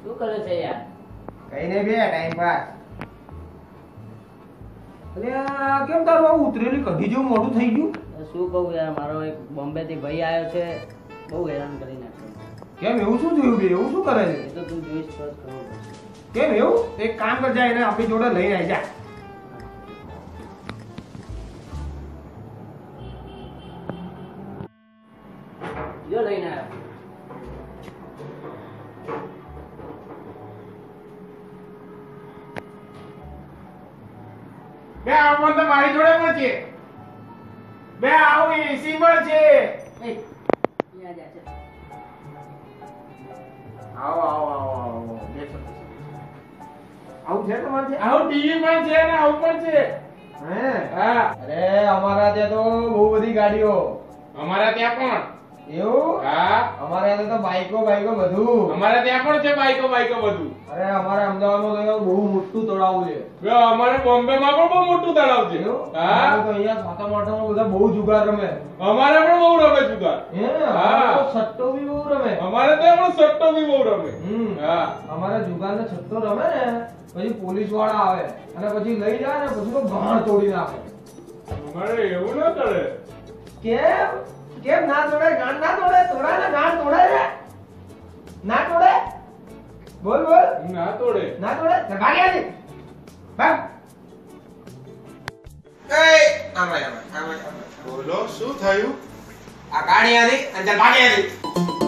શું કરે છે યાર? કઈ નહીં બે ટાઈમ પાસ. અલ્યા કેમ તારું આવું ઉતરેલી કઢી જેવું મોઢું થઈ ગયું? શું કહું યાર, મારો એક બોમ્બે થી ભાઈ આવ્યો છે, બહુ હેરાન કરી નાખ્યો. કેમ એવું શું થયું બે? એવું શું કરે છે? એ તો તું જોઈશ તો જ ખબર પડશે. કેમ એવું? એક કામ કરજા, એને આપણી જોડે લઈને આવી જા. જો લઈને આવ્યો. બે આવો તો મારી જોડે પણ છે. બે આવો એસી પણ છે. એ ત્યાં જા છે. આવો આવો આવો આવો બેસો. આવું છે તમારે છે? આવું ટીવી પણ છે ને આવું પણ છે. હે હા, અરે અમારા ત્યાં તો બહુ બધી ગાડીઓ. અમારા ત્યાં પણ. એવું? હા, અમારે ત્યાં તો બાઈકો બધું. અમારા ત્યાં પણ છે બાઈકો બધું. અરે અમારે અમદાવાદમાં તો બહુ મોટું તળાવ છે. જો અમારે બોમ્બે માં પણ બહુ મોટું તળાવ છે. એવું? હા, અમારે તો અહીંયા સાતમ આઠમમાં બધા બહુ જુગાર રમે. અમારે પણ બહુ રમે જુગાર. હે હા. અમારે તો સટ્ટો બી બહુ રમે. અમારે ત્યાં પણ સટ્ટો બી બહુ રમે. હા, અમારે જુગાર ને સટ્ટો રમે ને પછી પોલીસ વાળા આવે અને પછી લઈ જાય ને પછી તો ગાણ તોડી નાખે. અમારે એવું ના કરે. કેમ કેમ ના તોડે? ગાણ ના તોડે? તોડાય ને ગાણ તોડાય ને? ના તોડે? બોલ બોલ. ના તોડે. ના તોડે? તો ભાગ્યા દી. ભાગ. આમાં. બોલો શું થયું? આ ગાડી આની અને ચાલ ભાગ્યા દી.